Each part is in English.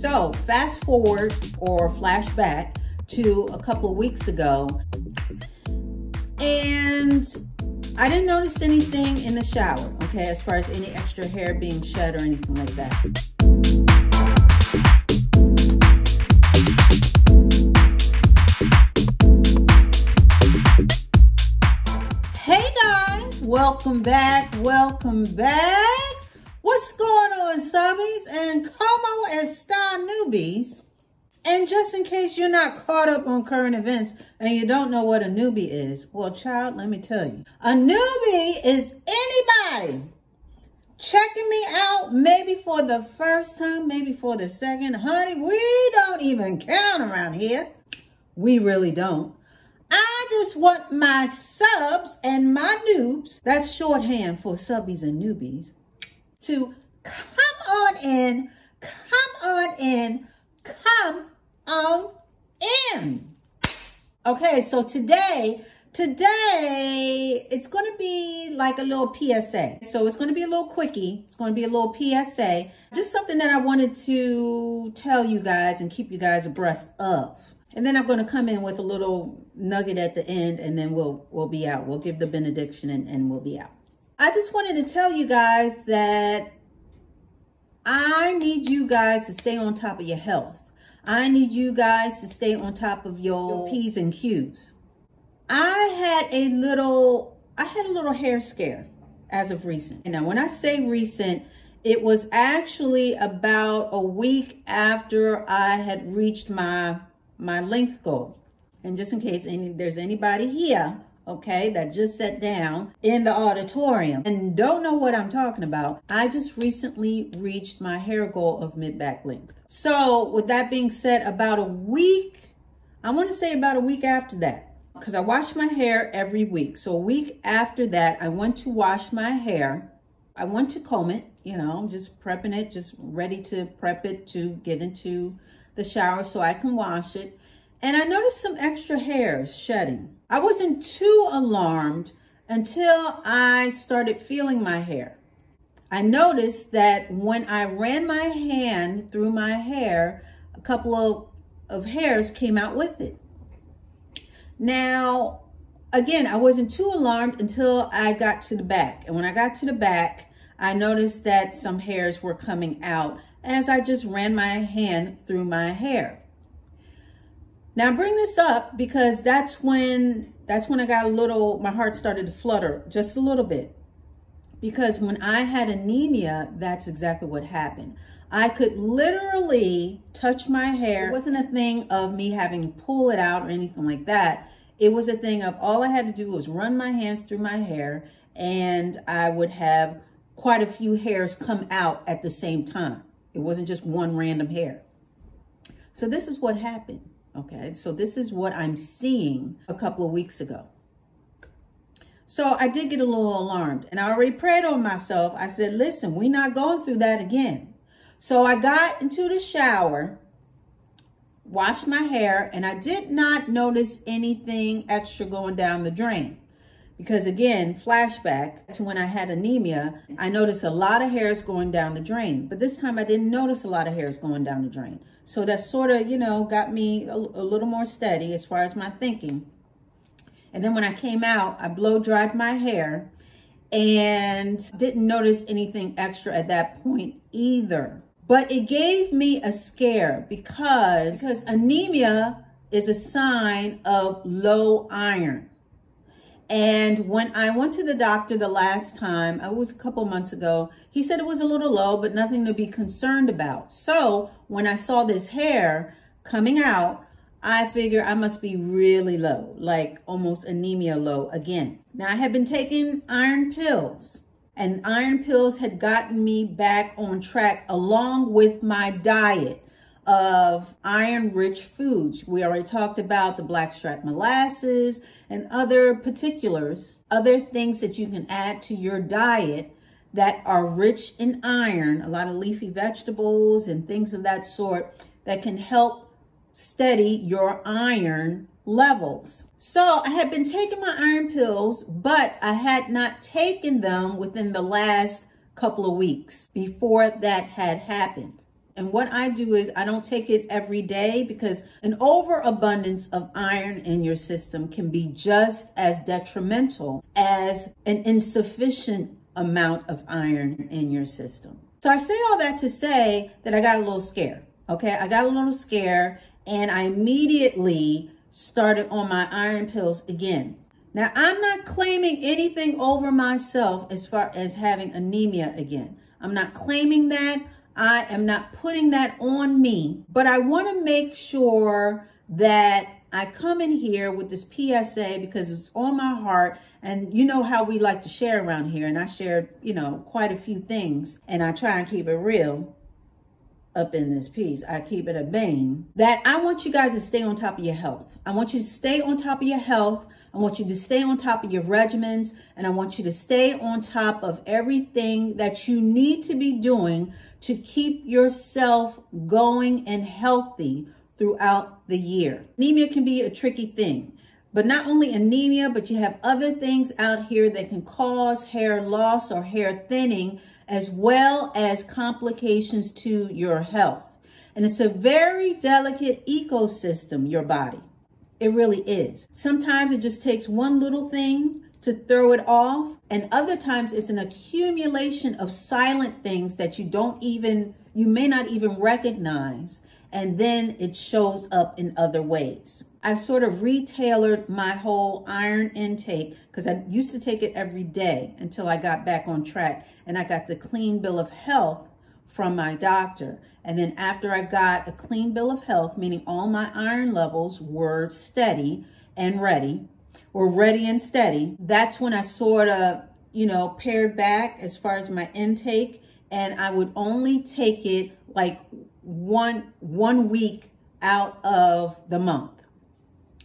So fast forward or flashback to a couple of weeks ago, and I didn't notice anything in the shower, okay, as far as any extra hair being shed or anything like that. Hey guys, welcome back, welcome back. What's going on, subbies? And como está, newbies? And just in case you're not caught up on current events and you don't know what a newbie is, well, child, let me tell you. A newbie is anybody checking me out, maybe for the first time, maybe for the second. Honey, we don't even count around here. We really don't. I just want my subs and my noobs, that's shorthand for subbies and newbies, to come on in, come on in, come on in. Okay, so today it's going to be like a little PSA. So it's going to be a little quickie. It's going to be a little PSA. Just something that I wanted to tell you guys and keep you guys abreast of. And then I'm going to come in with a little nugget at the end, and then we'll be out. We'll give the benediction and we'll be out. I just wanted to tell you guys that I need you guys to stay on top of your health. I need you guys to stay on top of your P's and Q's. I had a little hair scare as of recent. And now when I say recent, it was actually about a week after I had reached my length goal. And just in case there's anybody here, okay, that just sat down in the auditorium and don't know what I'm talking about, I just recently reached my hair goal of mid-back length. So with that being said, about a week, I want to say about a week after that, because I wash my hair every week. So a week after that, I went to wash my hair. I went to comb it, you know, just prepping it, just ready to prep it to get into the shower so I can wash it. And I noticed some extra hairs shedding. I wasn't too alarmed until I started feeling my hair. I noticed that when I ran my hand through my hair, a couple of hairs came out with it. Now, again, I wasn't too alarmed until I got to the back. And when I got to the back, I noticed that some hairs were coming out as I just ran my hand through my hair. Now I bring this up because that's when I got my heart started to flutter just a little bit. Because when I had anemia, that's exactly what happened. I could literally touch my hair. It wasn't a thing of me having to pull it out or anything like that. It was a thing of all I had to do was run my hands through my hair and I would have quite a few hairs come out at the same time. It wasn't just one random hair. So this is what happened. Okay, so this is what I'm seeing a couple of weeks ago. So I did get a little alarmed and I already prayed on myself. I said, listen, we're not going through that again. So I got into the shower, washed my hair, and I did not notice anything extra going down the drain. Because again, flashback to when I had anemia, I noticed a lot of hairs going down the drain. But this time I didn't notice a lot of hairs going down the drain. So that sort of, you know, got me a little more steady as far as my thinking. And then when I came out, I blow dried my hair and didn't notice anything extra at that point either. But it gave me a scare because anemia is a sign of low iron. And when I went to the doctor the last time, it was a couple months ago, he said it was a little low, but nothing to be concerned about. So when I saw this hair coming out, I figured I must be really low, like almost anemia low again. Now I had been taking iron pills, and iron pills had gotten me back on track along with my diet of iron-rich foods. We already talked about the blackstrap molasses and other particulars, other things that you can add to your diet that are rich in iron, a lot of leafy vegetables and things of that sort that can help steady your iron levels. So I had been taking my iron pills, but I had not taken them within the last couple of weeks before that had happened. And what I do is I don't take it every day, because an overabundance of iron in your system can be just as detrimental as an insufficient amount of iron in your system. So I say all that to say that I got a little scared. Okay, I got a little scared and I immediately started on my iron pills again. Now, I'm not claiming anything over myself as far as having anemia again. I'm not claiming that. I am not putting that on me, but I want to make sure that I come in here with this PSA because it's on my heart. And you know how we like to share around here. And I shared, quite a few things, and I try and keep it real up in this piece. I keep it a bang. That I want you guys to stay on top of your health. I want you to stay on top of your health. I want you to stay on top of your regimens, and I want you to stay on top of everything that you need to be doing to keep yourself going and healthy throughout the year. Anemia can be a tricky thing, but not only anemia, but you have other things out here that can cause hair loss or hair thinning, as well as complications to your health. And it's a very delicate ecosystem, your body. It really is. Sometimes it just takes one little thing to throw it off. And other times it's an accumulation of silent things that you may not even recognize. And then it shows up in other ways. I've sort of retailored my whole iron intake, because I used to take it every day until I got back on track and I got the clean bill of health from my doctor. And then after I got a clean bill of health, meaning all my iron levels were steady and ready, or ready and steady, that's when I sort of, pared back as far as my intake. And I would only take it like one week out of the month.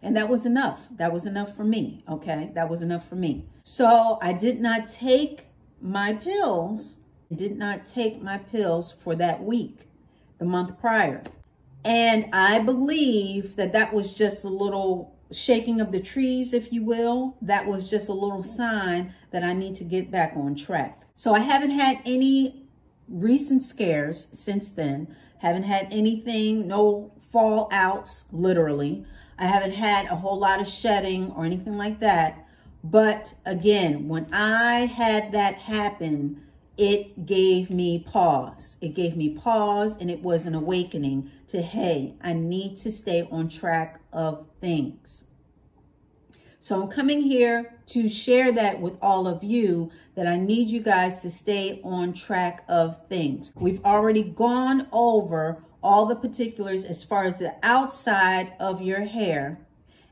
And that was enough. That was enough for me. Okay. That was enough for me. So I did not take my pills. For that week, the month prior. And I believe that was just a little shaking of the trees, if you will. That was just a little sign that I need to get back on track. So I haven't had any recent scares since then. Haven't had anything, no fallouts, literally. I haven't had a whole lot of shedding or anything like that. But again, when I had that happen, it gave me pause. It gave me pause, and it was an awakening to, hey, I need to stay on track of things. So I'm coming here to share that with all of you, that I need you guys to stay on track of things. We've already gone over all the particulars as far as the outside of your hair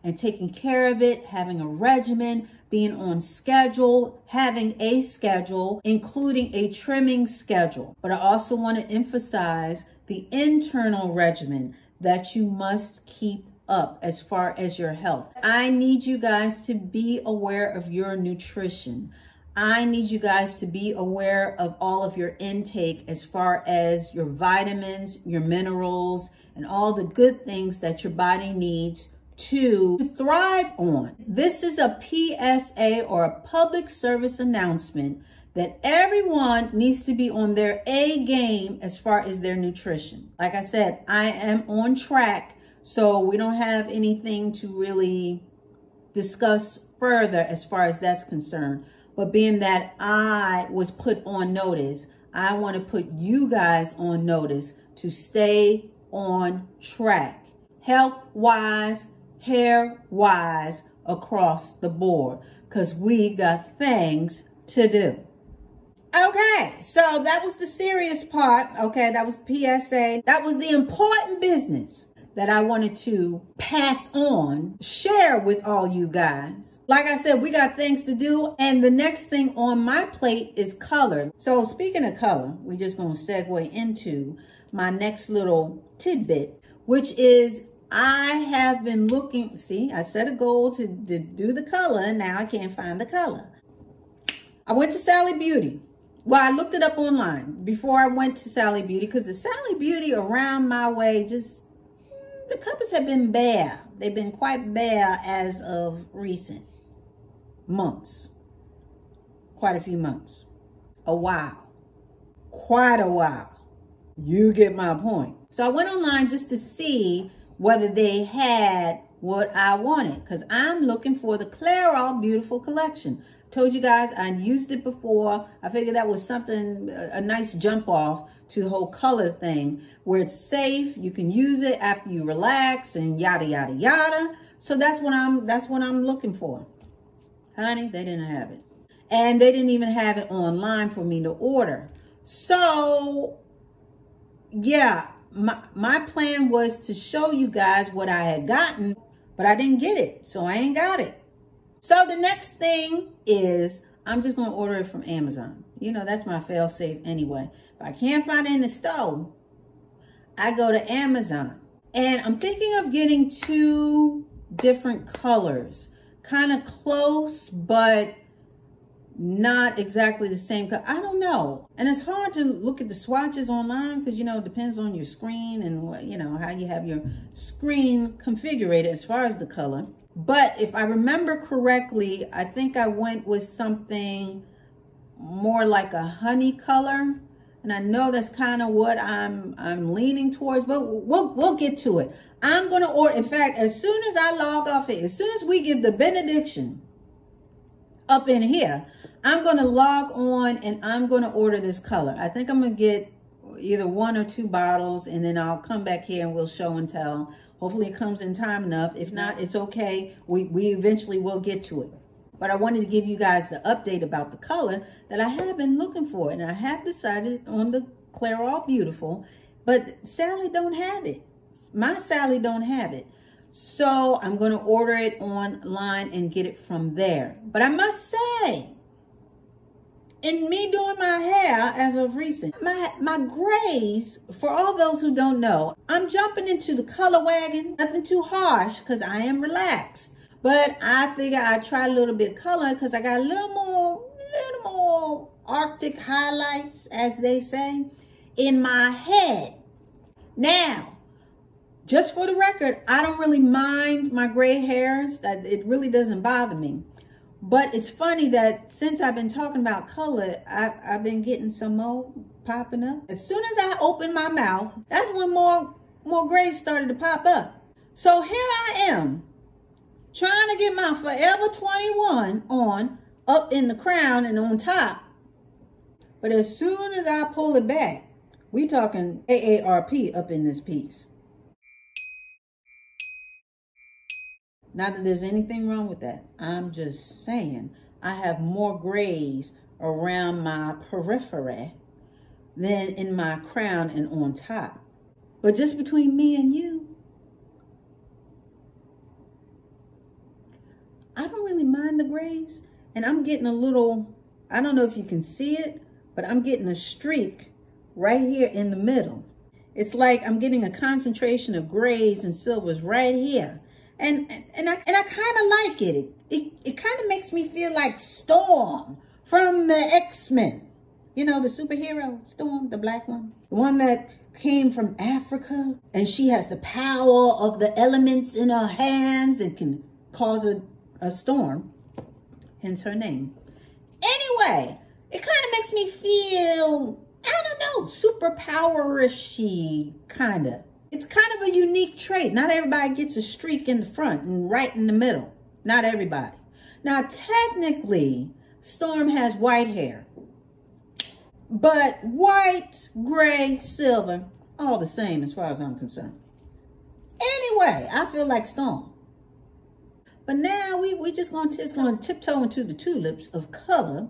and taking care of it, having a regimen, being on schedule, having a schedule, including a trimming schedule. But I also want to emphasize the internal regimen that you must keep up as far as your health. I need you guys to be aware of your nutrition. I need you guys to be aware of all of your intake as far as your vitamins, your minerals, and all the good things that your body needs to thrive on. This is a PSA, or a public service announcement, that everyone needs to be on their A game as far as their nutrition. Like I said, I am on track, so we don't have anything to really discuss further as far as that's concerned. But being that I was put on notice, I want to put you guys on notice to stay on track, health-wise, hair-wise, across the board, because we got things to do. Okay, so that was the serious part. Okay, that was PSA. That was the important business that I wanted to pass on, share with all you guys. Like I said, we got things to do, and the next thing on my plate is color. So speaking of color, we're just going to segue into my next little tidbit, which is I have been looking, see, I set a goal to do the color, and now I can't find the color. I went to Sally Beauty. Well, I looked it up online before I went to Sally Beauty, because the Sally Beauty around my way, just, the colors have been bare. They've been quite bare as of recent months. Quite a few months. A while. Quite a while. You get my point. So I went online just to see whether they had what I wanted, because I'm looking for the Clairol Beautiful collection. Told you guys I used it before. I figured that was something, a nice jump off to the whole color thing, where it's safe. You can use it after you relax and yada, yada, yada. So that's what I'm looking for. Honey, they didn't have it. And they didn't even have it online for me to order. So yeah, my plan was to show you guys what I had gotten, but I didn't get it. So I ain't got it. So the next thing is I'm just going to order it from Amazon. You know, that's my fail safe anyway. If I can't find it in the store, I go to Amazon. And I'm thinking of getting 2 different colors. Kind of close, but not exactly the same color. I don't know. And it's hard to look at the swatches online because, you know, it depends on your screen and, you know, how you have your screen configured as far as the color. But if I remember correctly, I think I went with something more like a honey color. And I know that's kind of what I'm leaning towards, but we'll get to it. I'm going to order, in fact, as soon as I log off it, as soon as we give the benediction up in here, I'm going to log on and I'm going to order this color. I think I'm going to get either 1 or 2 bottles, and then I'll come back here and we'll show and tell. Hopefully it comes in time enough. If not, it's okay. We eventually will get to it. But I wanted to give you guys the update about the color that I have been looking for. And I have decided on the Clairol Beautiful, but Sally don't have it. My Sally don't have it. So I'm going to order it online and get it from there. But I must say, in me doing my hair as of recent, my grays, for all those who don't know, I'm jumping into the color wagon. Nothing too harsh because I am relaxed. But I figure I'd try a little bit of color because I got a little more Arctic highlights, as they say, in my head. Now, just for the record, I don't really mind my gray hairs. It really doesn't bother me. But it's funny that since I've been talking about color, I've been getting some more popping up. As soon as I open my mouth, that's when more grays started to pop up. So here I am, trying to get my Forever 21 on, up in the crown and on top. But as soon as I pull it back, we talking AARP up in this piece. Not that there's anything wrong with that. I'm just saying I have more grays around my periphery than in my crown and on top. But just between me and you, I don't really mind the grays. And I'm getting a little, I don't know if you can see it, but I'm getting a streak right here in the middle. It's like I'm getting a concentration of grays and silvers right here. And I kind of like it. It kind of makes me feel like Storm from the X-Men. You know, the superhero, Storm, the black one. The one that came from Africa. And she has the power of the elements in her hands and can cause a storm. Hence her name. Anyway, it kind of makes me feel, I don't know, superpower-ish-y, kind of. It's kind of a unique trait. Not everybody gets a streak in the front and right in the middle. Not everybody. Now, technically, Storm has white hair. But white, gray, silver, all the same as far as I'm concerned. Anyway, I feel like Storm. But now we just going to tiptoe into the tulips of color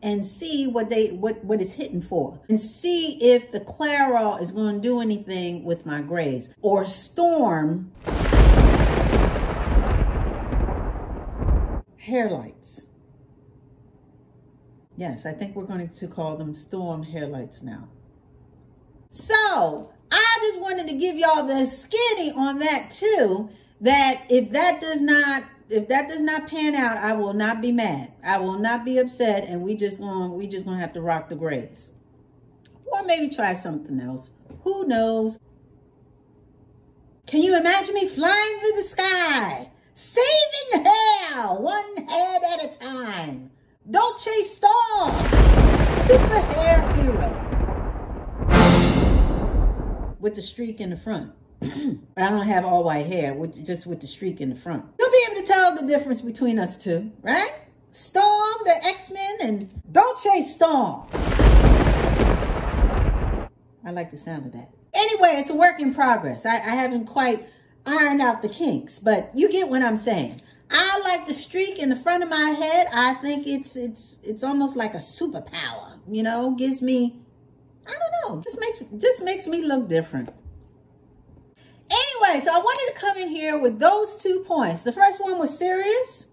and see what it's hitting for. And see if the Clairol is going to do anything with my grays. Or Storm hair lights. Yes, I think we're going to call them Storm hair lights now. So, I just wanted to give y'all the skinny on that too. That if that does not pan out, I will not be mad. I will not be upset, and we just gonna have to rock the grays. Or maybe try something else. Who knows? Can you imagine me flying through the sky, saving hair, one head at a time? Dolce Storm, super hair hero. with the streak in the front. I don't have all white hair, just with the streak in the front. You'll be able to tell the difference between us two, right? Storm, the X-Men, and Dolce Storm. I like the sound of that. Anyway, it's a work in progress. I haven't quite ironed out the kinks, but you get what I'm saying. I like the streak in the front of my head. I think it's almost like a superpower, you know, gives me, I don't know, just makes me look different. Anyway, so I wanted to come in here with those 2 points. The first one was serious.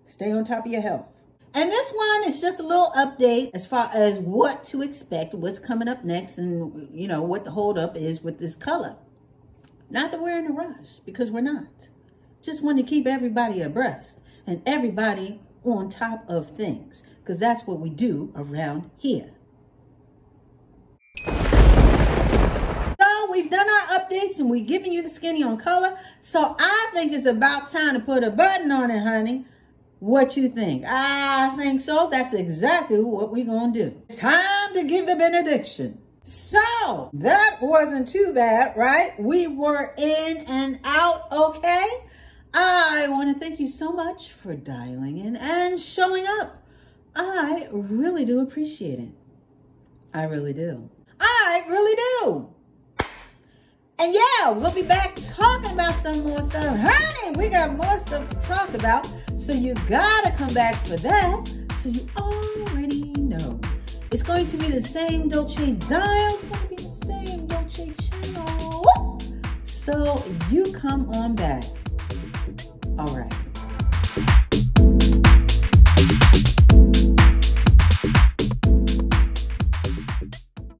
Stay on top of your health. And this one is just a little update as far as what to expect, what's coming up next, and, you know, what the holdup is with this color. Not that we're in a rush, because we're not. Just want to keep everybody abreast and everybody on top of things, because that's what we do around here. So we've done our updates and we've given you the skinny on color. So I think it's about time to put a button on it, honey. What you think? I think so. That's exactly what we're going to do. It's time to give the benediction. So that wasn't too bad, right? We were in and out, okay? I want to thank you so much for dialing in and showing up. I really do appreciate it. I really do. I really do. And yeah, we'll be back talking about some more stuff. Honey, we got more stuff to talk about. So you gotta come back for that. So you already know. It's going to be the same Dolce dial. It's going to be the same Dolce channel. So you come on back. All right.